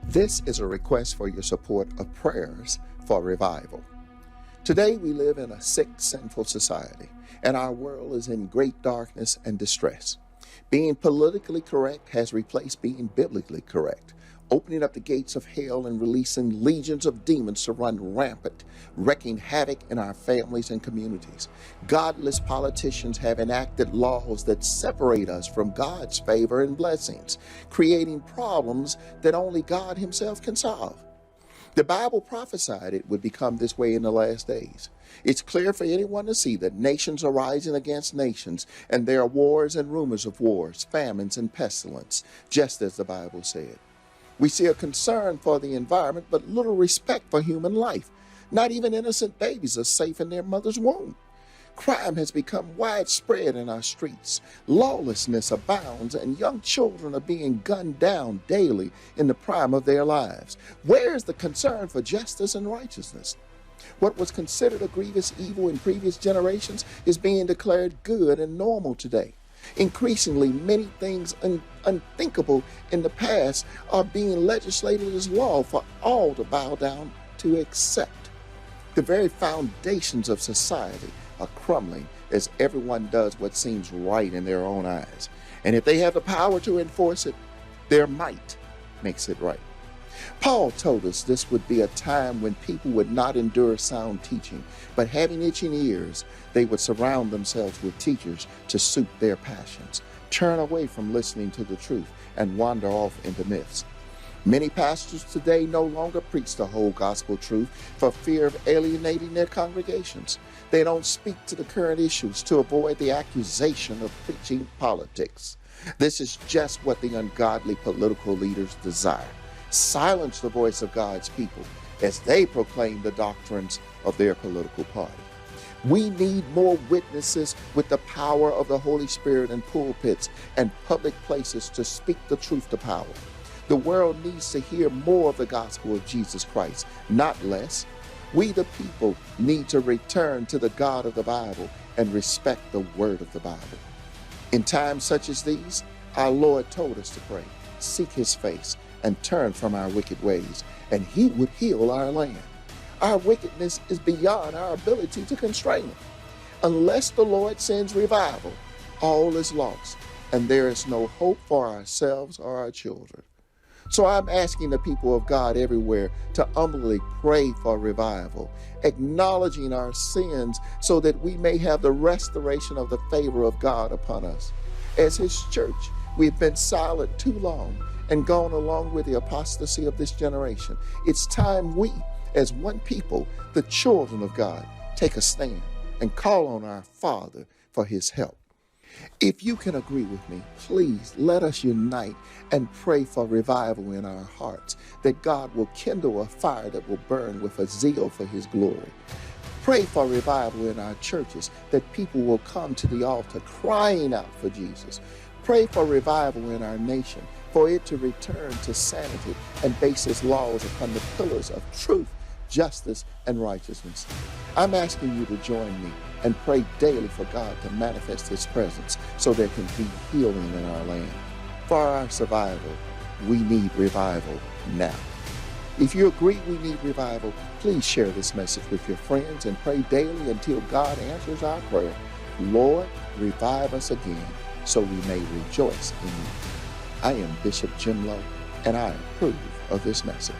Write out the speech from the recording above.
This is a request for your support of prayers for revival. Today we live in a sick, sinful society, and our world is in great darkness and distress. Being politically correct has replaced being biblically correct, opening up the gates of hell and releasing legions of demons to run rampant, wreaking havoc in our families and communities. Godless politicians have enacted laws that separate us from God's favor and blessings, creating problems that only God Himself can solve. The Bible prophesied it would become this way in the last days. It's clear for anyone to see that nations are rising against nations, and there are wars and rumors of wars, famines and pestilence, just as the Bible said. We see a concern for the environment, but little respect for human life. Not even innocent babies are safe in their mother's womb. Crime has become widespread in our streets. Lawlessness abounds, and young children are being gunned down daily in the prime of their lives. Where is the concern for justice and righteousness? What was considered a grievous evil in previous generations is being declared good and normal today. Increasingly, many things unthinkable in the past are being legislated as law for all to bow down to accept. The very foundations of society are crumbling as everyone does what seems right in their own eyes. And if they have the power to enforce it, their might makes it right. Paul told us this would be a time when people would not endure sound teaching, but having itching ears, they would surround themselves with teachers to suit their passions, turn away from listening to the truth, and wander off into myths. Many pastors today no longer preach the whole gospel truth for fear of alienating their congregations. They don't speak to the current issues to avoid the accusation of preaching politics. This is just what the ungodly political leaders desire. Silence the voice of God's people as they proclaim the doctrines of their political party. We need more witnesses with the power of the Holy Spirit in pulpits and public places to speak the truth to power. The world needs to hear more of the gospel of Jesus Christ, not less. We the people need to return to the God of the Bible and respect the word of the Bible. In times such as these, our Lord told us to pray, seek His face, and turn from our wicked ways, and He would heal our land. Our wickedness is beyond our ability to constrain it. Unless the Lord sends revival, all is lost, and there is no hope for ourselves or our children. So I'm asking the people of God everywhere to humbly pray for revival, acknowledging our sins so that we may have the restoration of the favor of God upon us. As His church, we've been silent too long and gone along with the apostasy of this generation. It's time we, as one people, the children of God, take a stand and call on our Father for His help. If you can agree with me, please let us unite and pray for revival in our hearts, that God will kindle a fire that will burn with a zeal for His glory. Pray for revival in our churches, that people will come to the altar crying out for Jesus. Pray for revival in our nation, for it to return to sanity and base its laws upon the pillars of truth, justice, and righteousness. I'm asking you to join me and pray daily for God to manifest His presence so there can be healing in our land. For our survival, we need revival now. If you agree we need revival, please share this message with your friends and pray daily until God answers our prayer. Lord, revive us again so we may rejoice in You. I am Bishop Jim Lowe, and I approve of this message.